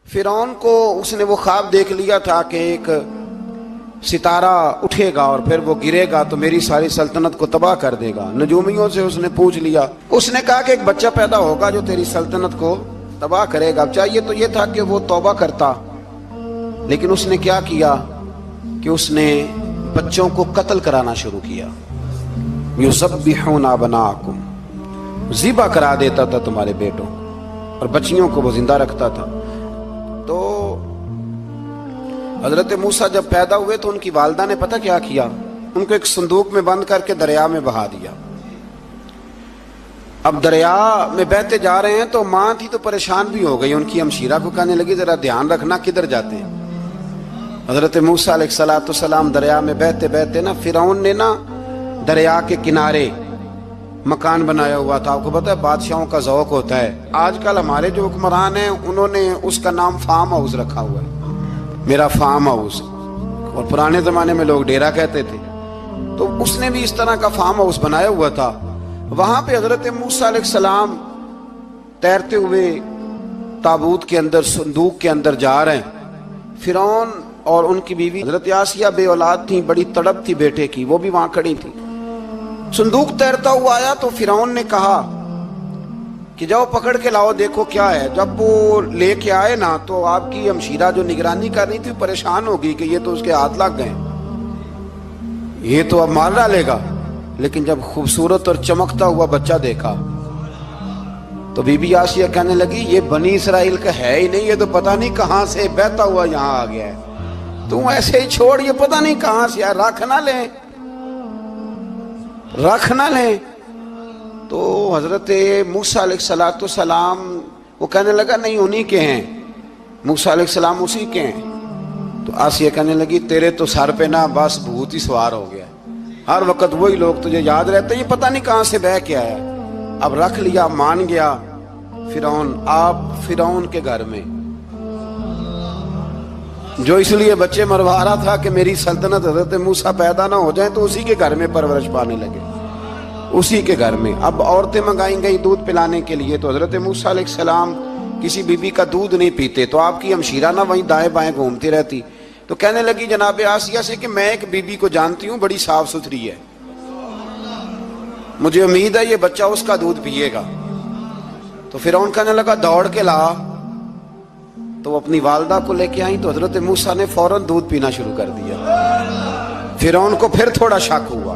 فرعون کو اس نے وہ خواب دیکھ لیا تھا کہ ایک ستارہ اٹھے گا اور پھر وہ گرے گا تو میری ساری سلطنت کو تباہ کر دے گا۔ نجومیوں سے اس نے پوچھ لیا، اس نے کہا کہ ایک بچہ پیدا ہوگا جو تیری سلطنت کو تباہ کرے گا۔ چاہیے تو یہ تھا کہ وہ توبہ کرتا، لیکن اس نے کیا کیا کہ اس نے بچوں کو قتل کرانا شروع کیا۔ یذبحون ابناءکم، ذبح کرا دیتا تھا تمہارے بیٹوں، اور بچیوں کو وہ زندہ رکھتا تھا۔ تو حضرت موسیٰ جب پیدا ہوئے تو ان کی والدہ نے پتہ کیا کیا، ان کو ایک صندوق میں بند کر کے دریا میں بہا دیا۔ اب دریا میں بہتے جا رہے ہیں تو ماں تھی تو پریشان بھی ہو گئی، ان کی ہمشیرہ کو کہنے لگی ذرا دھیان رکھنا کدھر جاتے ہیں۔ حضرت موسیٰ علیہ السلام دریا میں بہتے بہتے فرعون نے دریا کے کنارے مکان بنایا ہوا تھا۔ آپ کو پتہ ہے بادشاہوں کا ذوق ہوتا ہے، آج کل ہمارے جو حکمران ہیں انہوں نے اس کا نام فارم ہاؤس رکھا ہوا ہے، میرا فارم ہاؤس، اور پرانے زمانے میں لوگ ڈیرا کہتے تھے، تو اس نے بھی اس طرح کا فارم ہاؤس بنایا ہوا تھا۔ وہاں پہ حضرت موسیٰ علیہ السلام تیرتے ہوئے تابوت کے اندر، صندوق کے اندر جا رہے ہیں۔ فرعون اور ان کی بیوی حضرت آسیہ بے اولاد تھیں، بڑی تڑپ تھی بیٹے کی، وہ بھی وہاں کھڑی تھی۔ صندوق تیرتا ہوا آیا تو فرعون نے کہا کہ جاؤ پکڑ کے لاؤ دیکھو کیا ہے۔ جب وہ لے کے آئے تو آپ کی ہمشیرہ جو نگرانی کر رہی تھی پریشان ہو گئی کہ یہ تو اس کے ہاتھ لگ گئے، یہ تو اب مار ڈالے گا۔ لیکن جب خوبصورت اور چمکتا ہوا بچہ دیکھا تو بی بی آسیہ کہنے لگی یہ بنی اسرائیل کا ہے ہی نہیں، یہ تو پتہ نہیں کہاں سے بہتا ہوا یہاں آ گیا ہے، تم ایسے ہی چھوڑ، یہ پتہ نہیں کہاں سے ہے، رکھ نہ لیں۔ تو حضرت موسیٰ علیہ السلام وہ کہنے لگا نہیں انہی کے ہیں، موسیٰ علیہ السلام اسی کے ہیں۔ تو آسیہ کہنے لگی تیرے تو سر پہ بس بھوت ہی سوار ہو گیا، ہر وقت وہی لوگ تجھے یاد رہتے، یہ پتہ نہیں کہاں سے بہ کے آیا۔ اب رکھ لیا، مان گیا فرعون۔ آپ فرعون کے گھر میں جو اس لیے بچے مروا رہا تھا کہ میری سلطنت حضرت موسیٰ پیدا نہ ہو جائیں، تو اسی کے گھر میں پرورش پانے لگے، اسی کے گھر میں۔ اب عورتیں منگائیں گئی دودھ پلانے کے لیے، تو حضرت موسیٰ علیہ السلام کسی بی بی کا دودھ نہیں پیتے، تو آپ کی ہمشیرہ وہیں دائیں بائیں گھومتی رہتی۔ تو کہنے لگی جناب آسیہ سے کہ میں ایک بی بی کو جانتی ہوں، بڑی صاف ستھری ہے، مجھے امید ہے یہ بچہ اس کا دودھ پیے گا۔ تو فرعون کہنے لگا دوڑ کے لا، تو وہ اپنی والدہ کو لے کے آئیں تو حضرت موسیٰ نے فوراً دودھ پینا شروع کر دیا۔ فرعون کو پھر تھوڑا شک ہوا۔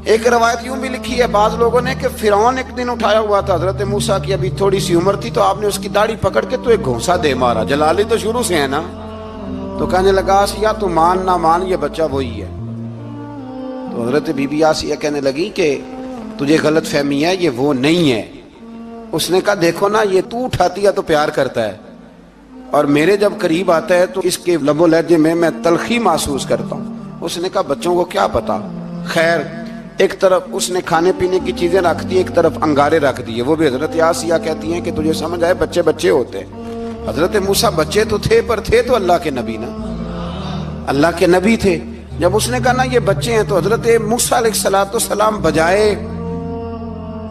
ایک روایت یوں بھی لکھی ہے بعض لوگوں نے کہ فرعون ایک دن اٹھایا ہوا تھا حضرت موسیٰ کی ابھی تھوڑی سی عمر تھی، تو آپ نے اس کی داڑھی پکڑ کے تو ایک گھونسا دے مارا، جلالی تو شروع سے ہے نا۔ تو کہنے لگا آسیہ تو مان نہ مان یہ بچہ وہی ہے۔ تو حضرت بی بی آسیہ کہنے لگی کہ تجھے غلط فہمی ہے، یہ وہ نہیں ہے۔ اس نے کہا دیکھو نا، یہ تو اٹھاتی ہے تو پیار کرتا ہے، اور میرے جب قریب آتا ہے تو اس کے لب و لہجے میں تلخی محسوس کرتا ہوں۔ اس نے کہا بچوں کو کیا پتا۔ خیر، ایک طرف اس نے کھانے پینے کی چیزیں رکھ دی، ایک طرف انگارے رکھ دیے۔ وہ بھی حضرت آسیہ کہتی ہیں کہ تجھے سمجھ آئے بچے بچے ہوتے ہیں۔ حضرت موسیٰ بچے تو تھے، پر تھے تو اللہ کے نبی نا، اللہ کے نبی تھے۔ جب اس نے کہا نا یہ بچے ہیں، تو حضرت موسیٰ علیہ السلام بجائے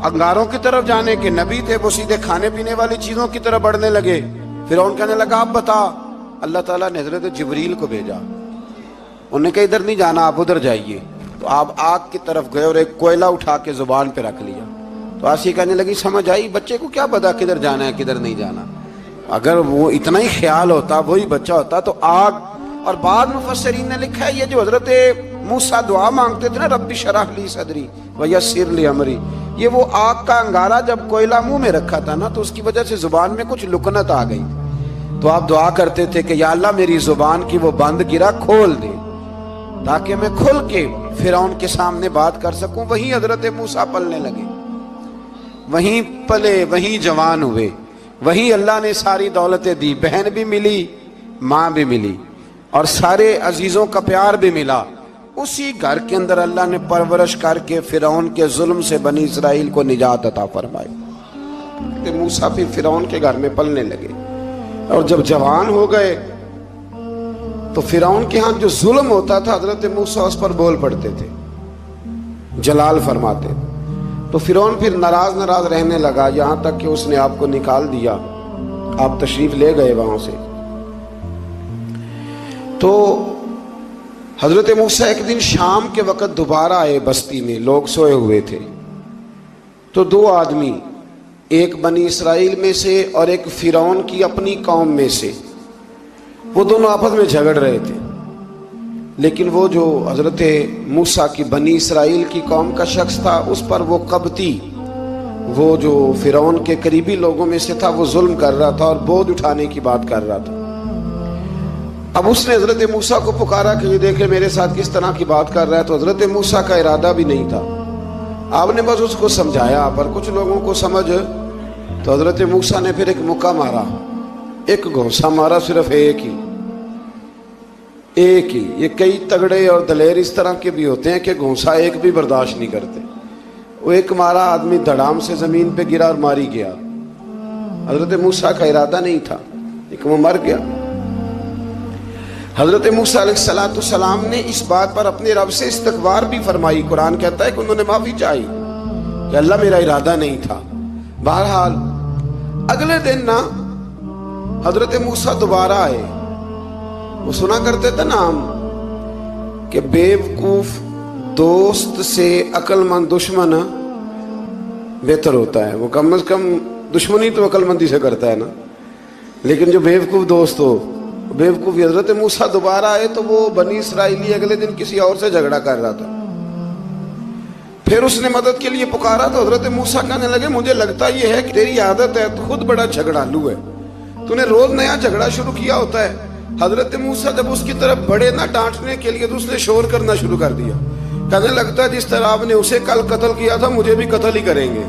انگاروں کی طرف جانے کے، نبی تھے، وہ سیدھے کھانے پینے والی چیزوں کی طرف بڑھنے لگے۔ فرعون کہنے لگا اب بتا۔ اللہ تعالیٰ نے حضرت جبریل کو بھیجا، انہوں نے کہا ادھر نہیں جانا، آپ ادھر جائیے۔ تو آپ آگ کی طرف گئے اور ایک کوئلہ اٹھا کے زبان پہ رکھ لیا۔ تو آسیہ کہنے لگی سمجھ آئی، بچے کو کیا پتا کدھر جانا ہے کدھر نہیں جانا، اگر وہ اتنا ہی خیال ہوتا وہی بچہ ہوتا تو آگ۔ اور بعض مفسرین نے لکھا ہے یہ جو حضرت موسیٰ دعا مانگتے تھے نا رب اشرح لی صدری ویسر لی امری، یہ وہ آگ کا انگارہ جب کوئلہ منہ میں رکھا تھا نا تو اس کی وجہ سے زبان میں کچھ لکنت آ گئی، تو آپ دعا کرتے تھے کہ یا اللہ میری زبان کی وہ بند گرا کھول دے تاکہ میں کھل کے فرعون کے سامنے بات کر سکوں۔ وہیں حضرت موسیٰ پلنے لگے، وہیں پلے، وہیں جوان ہوئے، وہیں اللہ نے ساری دولتیں دی، بہن بھی ملی، ماں بھی ملی، اور سارے عزیزوں کا پیار بھی ملا۔ اسی گھر کے اندر اللہ نے پرورش کر کے فرعون کے ظلم سے بنی اسرائیل کو نجات عطا فرمائی۔ موسیٰ بھی فرعون کے گھر میں پلنے لگے، اور جب جوان ہو گئے تو فرعون کے ہاں جو ظلم ہوتا تھا حضرت موسیٰ اس پر بول پڑتے تھے، جلال فرماتے۔ تو فرعون پھر ناراض رہنے لگا، یہاں تک کہ اس نے آپ کو نکال دیا آپ تشریف لے گئے وہاں سے. تو حضرت موسیٰ ایک دن شام کے وقت دوبارہ آئے بستی میں، لوگ سوئے ہوئے تھے. تو دو آدمی، ایک بنی اسرائیل میں سے اور ایک فرعون کی اپنی قوم میں سے، وہ دونوں آپس میں جھگڑ رہے تھے. لیکن وہ جو حضرت موسیٰ کی بنی اسرائیل کی قوم کا شخص تھا، اس پر وہ قبطی، وہ جو فرعون کے قریبی لوگوں میں سے تھا، وہ ظلم کر رہا تھا اور بوجھ اٹھانے کی بات کر رہا تھا. اب اس نے حضرت موسیٰ کو پکارا کہ یہ دیکھے میرے ساتھ کس طرح کی بات کر رہا ہے. تو حضرت موسیٰ کا ارادہ بھی نہیں تھا، آپ نے بس اس کو سمجھایا. پر کچھ لوگوں کو سمجھ، تو حضرت موسیٰ نے پھر ایک مکہ مارا، ایک گھونسا مارا، صرف ایک ہی. یہ کئی تگڑے اور دلیر اس طرح کے بھی ہوتے ہیں کہ گھونسا ایک بھی برداشت نہیں کرتے. وہ ایک مارا، آدمی دھڑام سے زمین پہ گرا اور ماری گیا. حضرت موسیٰ کا ارادہ نہیں تھا لیکن وہ مر گیا. حضرت موسیٰ علیہ السلام نے اس بات پر اپنے رب سے استغفار بھی فرمائی. قرآن کہتا ہے کہ انہوں نے معافی چاہی کہ اللہ میرا ارادہ نہیں تھا. بہرحال اگلے دن نا حضرت موسیٰ دوبارہ آئے. وہ سنا کرتے تھے نا ہم کہ بیوقوف دوست سے عقل مند دشمن بہتر ہوتا ہے. وہ کم از کم دشمنی تو عقل مندی سے کرتا ہے نا، لیکن جو بیوقوف دوست ہو بیوقوفی. حضرت موسیٰ دوبارہ آئے تو وہ بنی اسرائیلی اگلے دن کسی اور سے جھگڑا کر رہا تھا. پھر اس نے مدد کے لیے پکارا تو حضرت موسیٰ کہنے لگے مجھے لگتا یہ ہے کہ تیری عادت ہے، تو خود بڑا جھگڑالو ہے، تو نے روز نیا جھگڑا شروع کیا ہوتا ہے. حضرت موسیٰ جب اس کی طرف بڑے نہ ڈانٹنے کے لیے تو اس نے شور کرنا شروع کر دیا. کہنے لگتا ہے جس طرح آپ نے اسے کل قتل کیا تھا مجھے بھی قتل ہی کریں گے.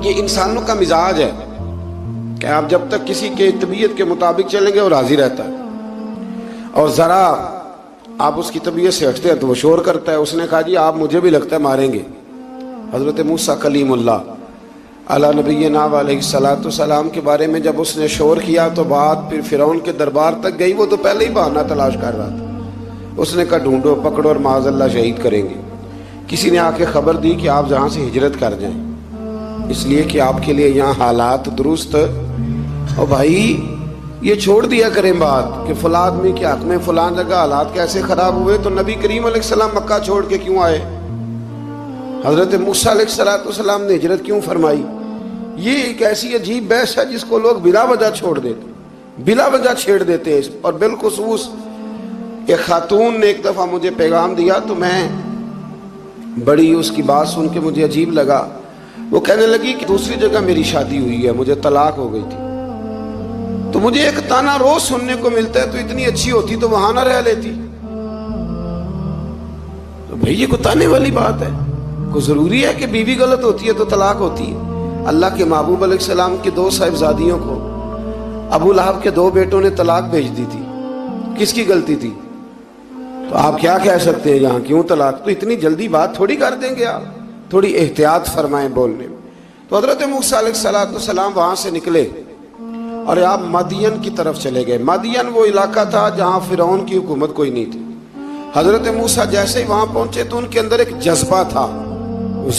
یہ انسانوں کا مزاج ہے کہ آپ جب تک کسی کے طبیعت کے مطابق چلیں گے وہ راضی رہتا ہے، اور ذرا آپ اس کی طبیعت سے ہٹتے ہیں تو وہ شور کرتا ہے. اس نے کہا جی آپ مجھے بھی لگتا ہے ماریں گے. حضرت موسیٰ کلیم اللہ علی نبینا علیہ السلام کے بارے میں جب اس نے شور کیا تو بات پھر فرعون کے دربار تک گئی. وہ تو پہلے ہی بہانہ تلاش کر رہا تھا. اس نے کہا ڈھونڈو پکڑو اور معاذ اللہ شہید کریں گے. کسی نے آ کے خبر دی کہ آپ جہاں سے ہجرت کر جائیں، اس لیے کہ آپ کے لیے یہاں حالات درست. اور بھائی یہ چھوڑ دیا کریں بات کہ فلاں آدمی کے حق میں فلاں جگہ حالات کیسے خراب ہوئے. تو نبی کریم علیہ السلام مکہ چھوڑ کے کیوں آئے؟ حضرت موسیٰ علیہ السلام نے ہجرت کیوں فرمائی؟ یہ ایک ایسی عجیب بحث ہے جس کو لوگ بلا وجہ چھوڑ دیتے، بلا وجہ چھیڑ دیتے ہیں. اور بالخصوص ایک خاتون نے ایک دفعہ مجھے پیغام دیا تو میں بڑی اس کی بات سن کے مجھے عجیب لگا. وہ کہنے لگی کہ دوسری جگہ میری شادی ہوئی ہے، مجھے طلاق ہو گئی تھی، تو مجھے ایک تانا روز سننے کو ملتا ہے تو اتنی اچھی ہوتی تو وہاں نہ رہ لیتی. تو بھئی یہ کوئی تانے والی بات ہے؟ کوئی ضروری ہے کہ بیوی غلط ہوتی ہے تو طلاق ہوتی ہے؟ اللہ کے محبوب علیہ السلام کی دو صاحبزادیوں کو ابو لہب کے دو بیٹوں نے طلاق بھیج دی تھی. کس کی غلطی تھی؟ تو آپ کیا کہہ سکتے ہیں یہاں کیوں طلاق؟ تو اتنی جلدی بات تھوڑی کر دیں گے آپ، تھوڑی احتیاط فرمائیں بولنے میں. تو حضرت موسیٰ علیہ السلام وہاں سے نکلے اور آپ مدین کی طرف چلے گئے. مدین وہ علاقہ تھا جہاں فرعون کی حکومت کوئی نہیں تھی. حضرت موسیٰ جیسے ہی وہاں پہنچے تو ان کے اندر ایک جذبہ تھا،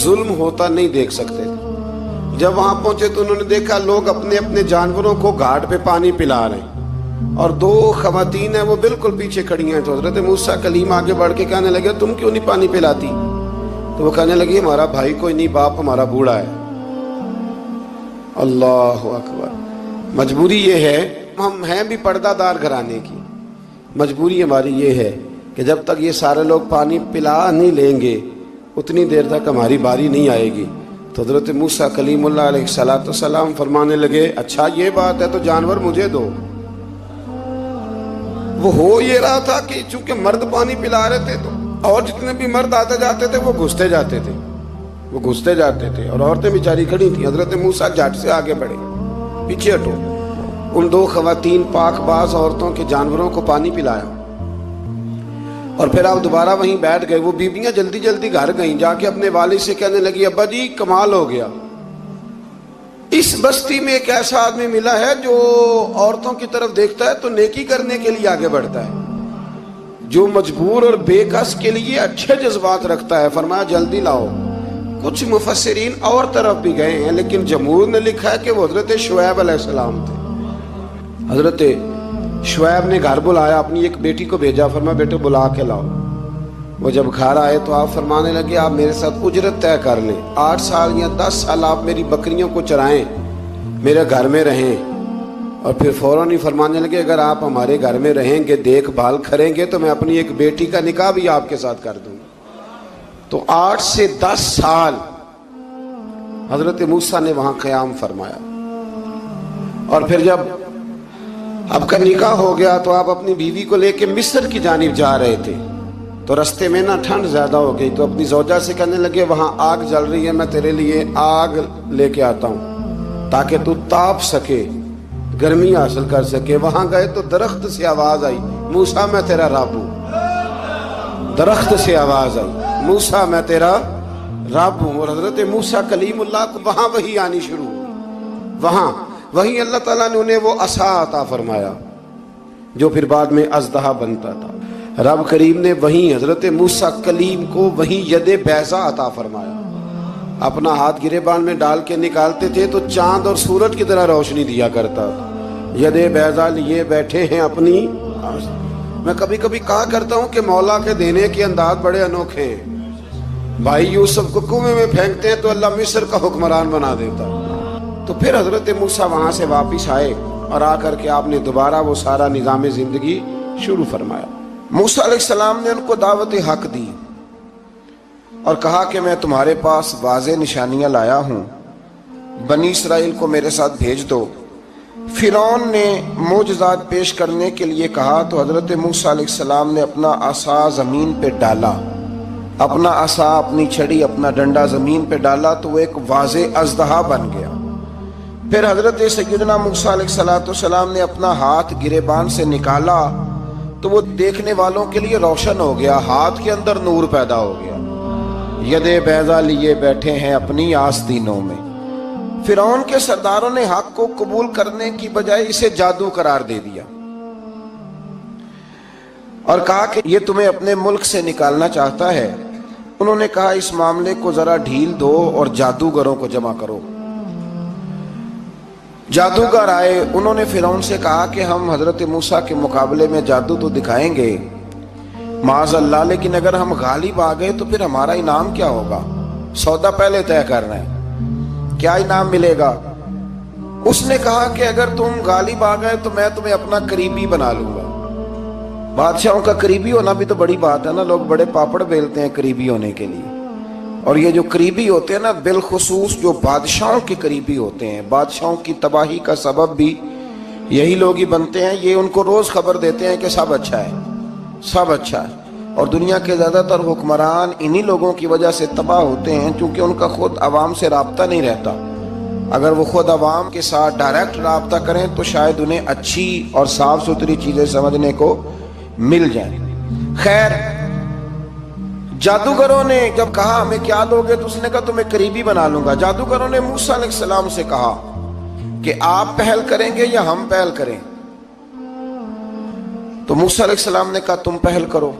ظلم ہوتا نہیں دیکھ سکتے تھے. جب وہاں پہنچے تو انہوں نے دیکھا لوگ اپنے اپنے جانوروں کو گھاٹ پہ پانی پلا رہے ہیں اور دو خواتین ہیں وہ بالکل پیچھے کھڑی ہیں. تو حضرت موسیٰ کلیم آگے بڑھ کے کہنے لگے تم کیوں نہیں پانی پلاتی؟ تو وہ کہنے لگی ہمارا بھائی کوئی نہیں، باپ ہمارا بوڑھا ہے. اللہ اکبر. مجبوری یہ ہے، ہم ہیں بھی پردہ دار گھرانے کی، مجبوری ہماری یہ ہے کہ جب تک یہ سارے لوگ پانی پلا نہیں لیں گے اتنی دیر تک ہماری باری نہیں آئے گی. تو حضرت موسیٰ کلیم اللہ علیہ السلام فرمانے لگے اچھا یہ بات ہے تو جانور مجھے دو. وہ ہو یہ رہا تھا کہ چونکہ مرد پانی پلا رہے تھے تو اور جتنے بھی مرد آتے جاتے تھے وہ گھستے جاتے تھے اور عورتیں بیچاری کھڑی تھیں. حضرت موسیٰ جھٹ سے آگے بڑھے، پیچھے ہٹو. ان دو خواتین پاک باز عورتوں کے جانوروں کو پانی پلایا اور پھر آپ دوبارہ وہیں بیٹھ گئے. وہ بیویاں جلدی جلدی گھر گئیں، جا کے اپنے والد سے کہنے لگی ابا جی کمال ہو گیا، اس بستی میں ایک ایسا آدمی ملا ہے جو عورتوں کی طرف دیکھتا ہے تو نیکی کرنے کے لیے آگے بڑھتا ہے، جو مجبور اور بے کس کے لیے اچھے جذبات رکھتا ہے. فرمایا جلدی لاؤ، کچھ مفسرین اور طرف بھی گئے ہیں، لیکن جمہور نے لکھا ہے کہ وہ حضرت شعیب علیہ السلام تھے۔ حضرت شعیب نے گھر بلایا، اپنی ایک بیٹی کو بھیجا، فرمایا بیٹے بلا کے لاؤ۔ وہ جب گھر آئے تو آپ فرمانے لگے آپ میرے ساتھ اجرت طے کر لیں، 8 سال یا 10 سال آپ میری بکریوں کو چرائیں، میرے گھر میں رہیں۔ اور پھر فوراً ہی فرمانے لگے اگر آپ ہمارے گھر میں رہیں گے، دیکھ بھال کریں گے، تو میں اپنی ایک بیٹی کا نکاح بھی آپ کے ساتھ کر دوں۔ تو 8 سے 10 سال حضرت موسیٰ نے وہاں قیام فرمایا۔ اور پھر جب آپ کا نکاح ہو گیا تو آپ اپنی بیوی کو لے کے مصر کی جانب جا رہے تھے، تو رستے میں نا ٹھنڈ زیادہ ہو گئی، تو اپنی زوجہ سے کہنے لگے وہاں آگ جل رہی ہے، میں تیرے لیے آگ لے کے آتا ہوں تاکہ تو تاپ سکے، گرمی حاصل کر سکے۔ وہاں گئے تو درخت سے آواز آئی موسیٰ میں تیرا رب ہوں۔ درخت سے آواز آئی موسیٰ میں تیرا رب ہوں۔ اور حضرت موسیٰ کلیم اللہ کو وہاں وحی آنی شروع ہوئی، وہاں وہی اللہ تعالیٰ نے انہیں وہ عصا عطا فرمایا جو پھر بعد میں اژدہا بنتا تھا۔ رب کریم نے وہیں حضرت موسیٰ کلیم کو وہیں ید بیضا عطا فرمایا۔ اپنا ہاتھ گریبان میں ڈال کے نکالتے تھے تو چاند اور سورج کی طرح روشنی دیا کرتا تھا۔ ید بیضا لیے بیٹھے ہیں اپنی۔ میں کبھی کبھی کہا کرتا ہوں کہ مولا کے دینے کے انداز بڑے انوکھے ہیں۔ بھائی یوسف کو کنویں میں پھینکتے ہیں تو اللہ مصر کا حکمران بنا دیتا۔ تو پھر حضرت موسیٰ وہاں سے واپس آئے اور آ کر کے آپ نے دوبارہ وہ سارا نظام زندگی شروع فرمایا۔ موسیٰ علیہ السلام نے ان کو دعوت حق دی اور کہا کہ میں تمہارے پاس واضح نشانیاں لایا ہوں، بنی اسرائیل کو میرے ساتھ بھیج دو۔ فرعون نے معجزات پیش کرنے کے لیے کہا تو حضرت موسیٰ علیہ السلام نے اپنا عصا زمین پہ ڈالا، اپنا عصا، اپنی چھڑی، اپنا ڈنڈا زمین پہ ڈالا تو وہ ایک واضح اژدہا بن گیا۔ پھر حضرت سیدنا موسیٰ علیہ السلام نے اپنا ہاتھ گریبان سے نکالا تو وہ دیکھنے والوں کے لیے روشن ہو گیا، ہاتھ کے اندر نور پیدا ہو گیا۔ ید بیضا لیے بیٹھے ہیں اپنی آستینوں میں۔ فرعون کے سرداروں نے حق کو قبول کرنے کی بجائے اسے جادو قرار دے دیا اور کہا کہ یہ تمہیں اپنے ملک سے نکالنا چاہتا ہے۔ انہوں نے کہا اس معاملے کو ذرا ڈھیل دو اور جادوگروں کو جمع کرو۔ جادوگر آئے، انہوں نے فرعون سے کہا کہ ہم حضرت موسیٰ کے مقابلے میں جادو تو دکھائیں گے معاذ اللہ، لیکن اگر ہم غالب آ گئے تو پھر ہمارا انعام کیا ہوگا؟ سودا پہلے طے کرنا ہے، کیا انعام ملے گا؟ اس نے کہا کہ اگر تم غالب آ گئے تو میں تمہیں اپنا قریبی بنا لوں گا۔ بادشاہوں کا قریبی ہونا بھی تو بڑی بات ہے نا، لوگ بڑے پاپڑ بیلتے ہیں قریبی ہونے کے لیے، اور یہ جو قریبی ہوتے ہیں نا، بالخصوص جو بادشاہوں کے قریبی ہوتے ہیں، بادشاہوں کی تباہی کا سبب بھی یہی لوگ ہی بنتے ہیں۔ یہ ان کو روز خبر دیتے ہیں کہ سب اچھا ہے، سب اچھا ہے، اور دنیا کے زیادہ تر حکمران انہی لوگوں کی وجہ سے تباہ ہوتے ہیں کیونکہ ان کا خود عوام سے رابطہ نہیں رہتا۔ اگر وہ خود عوام کے ساتھ ڈائریکٹ رابطہ کریں تو شاید انہیں اچھی اور صاف ستھری چیزیں سمجھنے کو مل جائیں۔ خیر، جادوگروں نے جب کہا ہمیں کیا لوگے تو اس نے کہا تمہیں قریبی بنا لوں گا۔ جادوگروں نے موسیٰ علیہ السلام سے کہا کہ آپ پہل کریں گے یا ہم پہل کریں؟ تو موسیٰ علیہ السلام نے کہا تم پہل کرو۔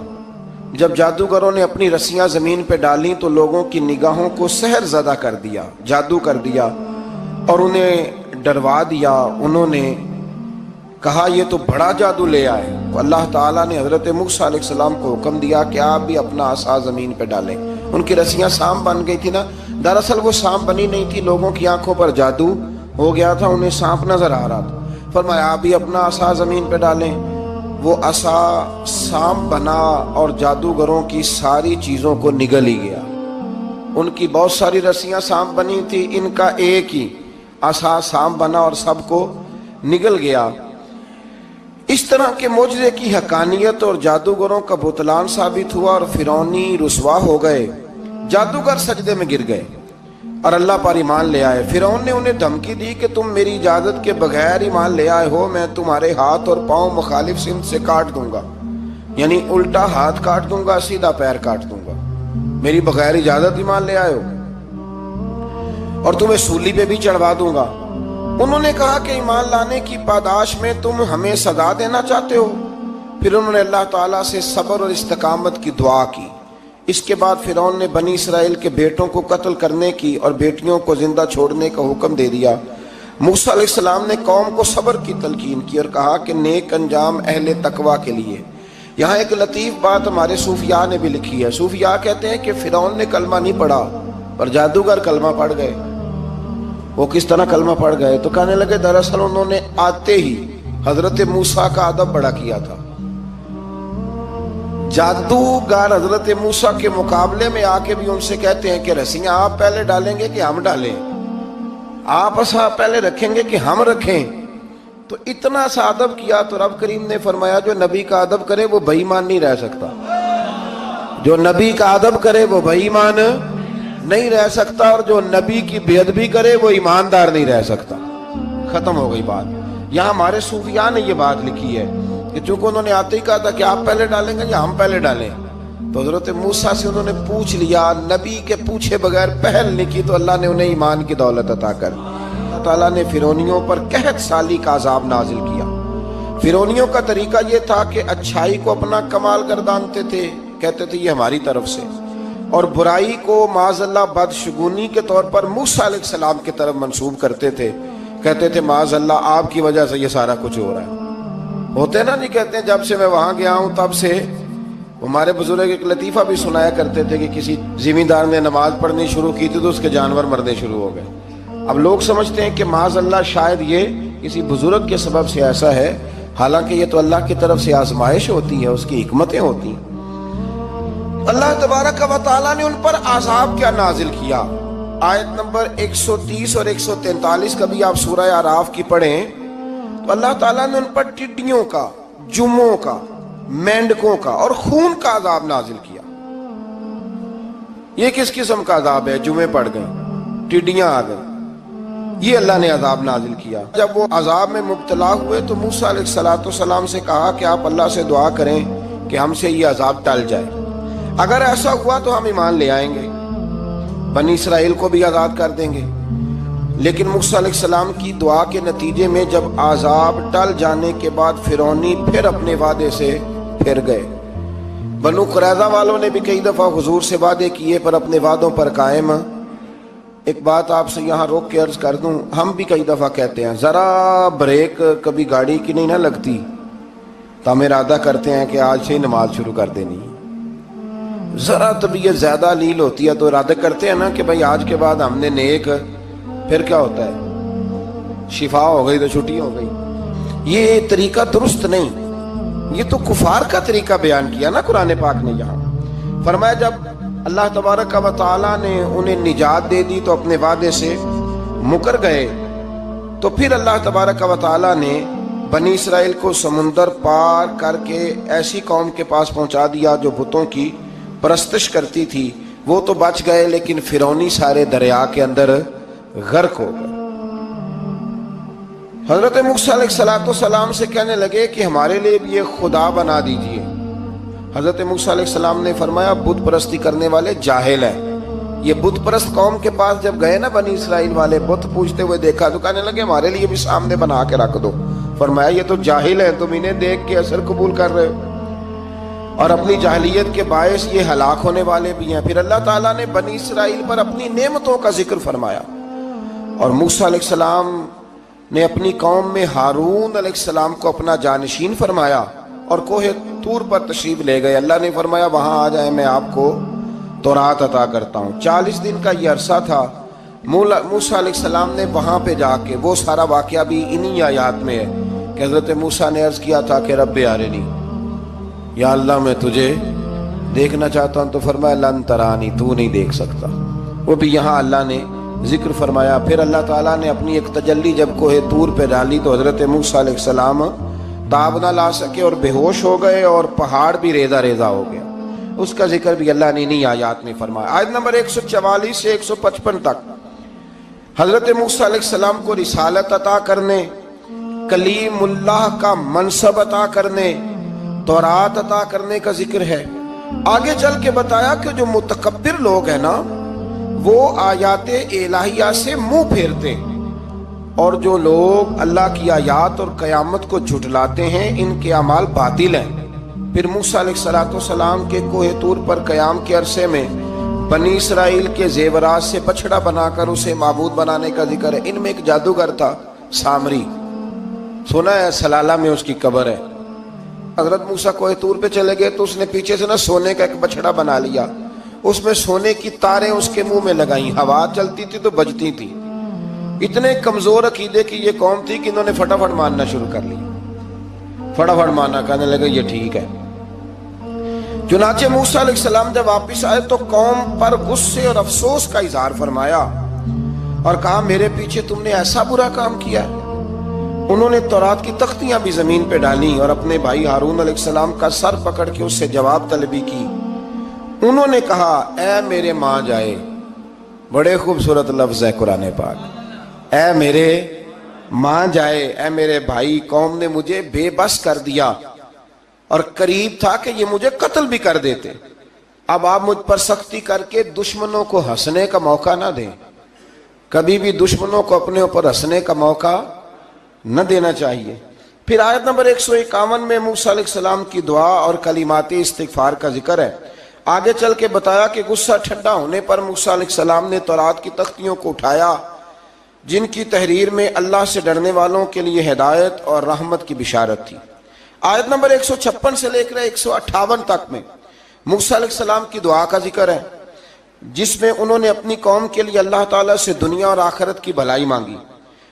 جب جادوگروں نے اپنی رسیاں زمین پہ ڈالیں تو لوگوں کی نگاہوں کو سحر زدہ کر دیا، جادو کر دیا اور انہیں ڈروا دیا۔ انہوں نے کہا یہ تو بڑا جادو لے آئے۔ تو اللہ تعالیٰ نے حضرت موسیٰ علیہ السلام کو حکم دیا کہ آپ بھی اپنا عصا زمین پہ ڈالیں۔ ان کی رسیاں سام بن گئی تھی نا، دراصل وہ سام بنی نہیں تھی، لوگوں کی آنکھوں پر جادو ہو گیا تھا، انہیں سانپ نظر آ رہا تھا۔ فرمایا آپ بھی اپنا عصا زمین پہ ڈالیں۔ وہ عصا سام بنا اور جادوگروں کی ساری چیزوں کو نگل ہی گیا۔ ان کی بہت ساری رسیاں سانپ بنی تھی، ان کا ایک ہی عصا سانپ بنا اور سب کو نگل گیا۔ اس طرح کے معجزے کی حقانیت اور جادوگروں کا بطلان ثابت ہوا اور فرعونی رسوا ہو گئے۔ جادوگر سجدے میں گر گئے اور اللہ پر ایمان لے آئے۔ فرعون نے انہیں دھمکی دی کہ تم میری اجازت کے بغیر ایمان لے آئے ہو، میں تمہارے ہاتھ اور پاؤں مخالف سمت سے کاٹ دوں گا، یعنی الٹا ہاتھ کاٹ دوں گا، سیدھا پیر کاٹ دوں گا، میری بغیر اجازت ایمان لے آئے ہو، اور تمہیں سولی پہ بھی چڑھوا دوں گا۔ انہوں نے کہا کہ ایمان لانے کی پاداش میں تم ہمیں سزا دینا چاہتے ہو؟ پھر انہوں نے اللہ تعالیٰ سے صبر اور استقامت کی دعا کی۔ اس کے بعد فرعون نے بنی اسرائیل کے بیٹوں کو قتل کرنے کی اور بیٹیوں کو زندہ چھوڑنے کا حکم دے دیا۔ موسیٰ علیہ السلام نے قوم کو صبر کی تلقین کی اور کہا کہ نیک انجام اہل تقوی کے لیے۔ یہاں ایک لطیف بات ہمارے صوفیاء نے بھی لکھی ہے۔ صوفیاء کہتے ہیں کہ فرعون نے کلمہ نہیں پڑھا پر جادوگر کلمہ پڑھ گئے۔ وہ کس طرح کلمہ پڑھ گئے؟ تو کہنے لگے دراصل انہوں نے آتے ہی حضرت موسیٰ کا ادب بڑا کیا تھا۔ جادوگر حضرت موسیٰ کے مقابلے میں آ کے بھی ان سے کہتے ہیں کہ رسیاں آپ پہلے ڈالیں گے کہ ہم ڈالیں؟ آپ اصحاب پہلے رکھیں گے کہ ہم رکھیں؟ تو اتنا سا ادب کیا تو رب کریم نے فرمایا جو نبی کا ادب کرے وہ بے ایمان نہیں رہ سکتا۔ جو نبی کا ادب کرے وہ بے ایمان نہیں رہ سکتا، اور جو نبی کی بے ادبی کرے وہ ایماندار نہیں رہ سکتا۔ ختم ہو گئی بات۔ یہاں ہمارے صوفیاء نے یہ بات لکھی ہے کہ چونکہ انہوں نے آتے ہی کہا تھا کہ آپ پہلے ڈالیں گے یا ہم پہلے ڈالیں، تو حضرت موسیٰ سے انہوں نے پوچھ لیا، نبی کے پوچھے بغیر پہل نہیں کی تو اللہ نے انہیں ایمان کی دولت عطا کر دی۔ اللہ تعالیٰ نے فرعونیوں پر قحط سالی کا عذاب نازل کیا۔ فرعونیوں کا طریقہ یہ تھا کہ اچھائی کو اپنا کمال گردانتے تھے، کہتے تھے یہ ہماری طرف سے، اور برائی کو معاذ اللہ بدشگونی کے طور پر موسیٰ علیہ السلام کی طرف منسوب کرتے تھے، کہتے تھے معاذ اللہ آپ کی وجہ سے یہ سارا کچھ ہو رہا ہے۔ ہوتے نا نہیں کہتے ہیں جب سے میں وہاں گیا ہوں تب سے۔ ہمارے بزرگ ایک لطیفہ بھی سنایا کرتے تھے کہ کسی زمیندار نے نماز پڑھنی شروع کی تھی تو اس کے جانور مرنے شروع ہو گئے۔ اب لوگ سمجھتے ہیں کہ معاذ اللہ شاید یہ کسی بزرگ کے سبب سے ایسا ہے، حالانکہ یہ تو اللہ کی طرف سے آزمائش ہوتی ہے، اس کی حکمتیں ہوتی ہیں۔ اللہ تبارک و تعالیٰ نے ان پر عذاب کیا نازل کیا؟ آیت نمبر 130 اور 143 کبھی آپ سورہ اعراف کی پڑھیں تو اللہ تعالیٰ نے ان پر ٹڈیوں کا، جموں کا، مینڈکوں کا اور خون کا عذاب نازل کیا۔ یہ کس قسم کا عذاب ہے؟ جمعے پڑ گئے، ٹڈیاں آ گئیں، یہ اللہ نے عذاب نازل کیا۔ جب وہ عذاب میں مبتلا ہوئے تو موسیٰ علیہ السلام سے کہا کہ آپ اللہ سے دعا کریں کہ ہم سے یہ عذاب ٹل جائے، اگر ایسا ہوا تو ہم ایمان لے آئیں گے، بنی اسرائیل کو بھی آزاد کر دیں گے۔ لیکن موسیٰ علیہ السلام کی دعا کے نتیجے میں جب عذاب ٹل جانے کے بعد فرعونی پھر اپنے وعدے سے پھر گئے۔ بنو قریظہ والوں نے بھی کئی دفعہ حضور سے وعدے کیے پر اپنے وعدوں پر قائم۔ ایک بات آپ سے یہاں روک کے عرض کر دوں، ہم بھی کئی دفعہ کہتے ہیں ذرا بریک کبھی گاڑی کی نہیں نہ لگتی تو ہم ارادہ کرتے ہیں کہ آج سے ہی نماز شروع کر دینی۔ ذرا طبیعت زیادہ لیل ہوتی ہے تو ارادہ کرتے ہیں نا کہ بھائی آج کے بعد ہم نے نیک، پھر کیا ہوتا ہے شفا ہو گئی تو چھٹی ہو گئی۔ یہ طریقہ درست نہیں، یہ تو کفار کا طریقہ بیان کیا نا قرآن پاک نے۔ یہاں فرمایا جب اللہ تبارک و تعالیٰ نے انہیں نجات دے دی تو اپنے وعدے سے مکر گئے، تو پھر اللہ تبارک و تعالیٰ نے بنی اسرائیل کو سمندر پار کر کے ایسی قوم کے پاس پہنچا دیا جو بتوں کی پرستش کرتی تھی۔ وہ تو بچ گئے لیکن فرعونی سارے دریا کے اندر غرق ہو گئے۔ حضرت موسیٰ علیہ السلام سے کہنے لگے کہ ہمارے لیے بھی یہ خدا بنا دیجئے۔ حضرت موسیٰ علیہ السلام نے فرمایا بت پرستی کرنے والے جاہل ہیں۔ یہ بت پرست قوم کے پاس جب گئے نا بنی اسرائیل والے، بت پوجتے ہوئے دیکھا تو کہنے لگے ہمارے لیے بھی سامنے بنا کے رکھ دو۔ فرمایا یہ تو جاہل ہیں، تم انہیں دیکھ کے اثر قبول کر رہے ہو، اور اپنی جاہلیت کے باعث یہ ہلاک ہونے والے بھی ہیں۔ پھر اللہ تعالیٰ نے بنی اسرائیل پر اپنی نعمتوں کا ذکر فرمایا، اور موسیٰ علیہ السلام نے اپنی قوم میں ہارون علیہ السلام کو اپنا جانشین فرمایا اور کوہ طور پر تشریف لے گئے۔ اللہ نے فرمایا وہاں آ جائیں، میں آپ کو تورات عطا کرتا ہوں۔ 40 دن کا یہ عرصہ تھا۔ موسیٰ علیہ السلام نے وہاں پہ جا کے، وہ سارا واقعہ بھی انہی آیات میں ہے کہ حضرت موسیٰ نے عرض کیا تھا کہ رب ارنی، یا اللہ میں تجھے دیکھنا چاہتا ہوں، تو فرمایا لن ترانی، تو نہیں دیکھ سکتا۔ وہ بھی یہاں اللہ نے ذکر فرمایا۔ پھر اللہ تعالیٰ نے اپنی ایک تجلی جب کوہ طور پہ ڈالی تو حضرت موسیٰ علیہ السلام تاب نہ لا سکے اور بے ہوش ہو گئے، اور پہاڑ بھی ریزہ ریزہ ہو گیا۔ اس کا ذکر بھی اللہ نے انہی آیات میں فرمایا۔ آیت نمبر 144 سے 155 تک حضرت موسیٰ علیہ السلام کو رسالت عطا کرنے، کلیم اللہ کا منصب عطا کرنے، تورات عطا کرنے کا ذکر ہے۔ آگے چل کے بتایا کہ جو متکبر لوگ ہیں نا وہ آیات الہیہ سے منہ پھیرتے ہیں، اور جو لوگ اللہ کی آیات اور قیامت کو جھٹلاتے ہیں ان کے اعمال باطل ہیں۔ پھر موسیٰ علیہ السلام کے کوہ طور پر قیام کے عرصے میں بنی اسرائیل کے زیورات سے بچڑا بنا کر اسے معبود بنانے کا ذکر ہے۔ ان میں ایک جادوگر تھا سامری، سنا ہے سلالہ میں اس کی قبر ہے۔ حضرت موسیٰ کوہ طور پہ چلے گئے تو اس نے پیچھے سے سونے کا ایک بچڑا بنا لیا، اس میں سونے کی تاریں اس کے منہ میں لگائیں، ہوا چلتی تھی تو بجتی تھی۔ اتنے کمزور عقیدے کی یہ قوم تھی کہ انہوں نے فٹافٹ ماننا شروع کر لی، فٹافٹ ماننا، کہنے لگے یہ ٹھیک ہے۔ چنانچہ موسیٰ علیہ السلام جب واپس آئے تو قوم پر غصے اور افسوس کا اظہار فرمایا اور کہا میرے پیچھے تم نے ایسا برا کام کیا ہے۔ انہوں نے تورات کی تختیاں بھی زمین پہ ڈالی اور اپنے بھائی ہارون علیہ السلام کا سر پکڑ کے اس سے جواب طلبی کی۔ انہوں نے کہا اے میرے ماں جائے، بڑے خوبصورت لفظ ہے قرآن پاک، اے میرے ماں جائے، اے میرے بھائی، قوم نے مجھے بے بس کر دیا اور قریب تھا کہ یہ مجھے قتل بھی کر دیتے۔ اب آپ مجھ پر سختی کر کے دشمنوں کو ہنسنے کا موقع نہ دیں، کبھی بھی دشمنوں کو اپنے اوپر ہنسنے کا موقع نہ دینا چاہیے۔ پھر آیت نمبر 151 میں موسیٰ علیہ السلام کی دعا اور کلمات استغفار کا ذکر ہے۔ آگے چل کے بتایا کہ غصہ ٹھنڈا ہونے پر موسیٰ علیہ السلام نے تورات کی تختیوں کو اٹھایا جن کی تحریر میں اللہ سے ڈرنے والوں کے لیے ہدایت اور رحمت کی بشارت تھی۔ آیت نمبر 156 سے لے کر 158 تک میں موسیٰ علیہ السلام کی دعا کا ذکر ہے، جس میں انہوں نے اپنی قوم کے لیے اللہ تعالیٰ سے دنیا اور آخرت کی بھلائی مانگی۔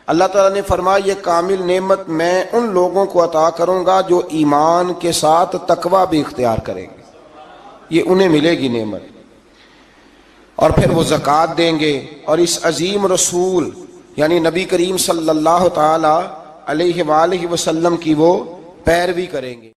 اللہ تعالیٰ نے فرمایا یہ کامل نعمت میں ان لوگوں کو عطا کروں گا جو ایمان کے ساتھ تقوی بھی اختیار کریں گے، یہ انہیں ملے گی نعمت، اور پھر وہ زکوٰۃ دیں گے اور اس عظیم رسول یعنی نبی کریم صلی اللہ تعالی علیہ وآلہ وسلم کی وہ پیروی کریں گے۔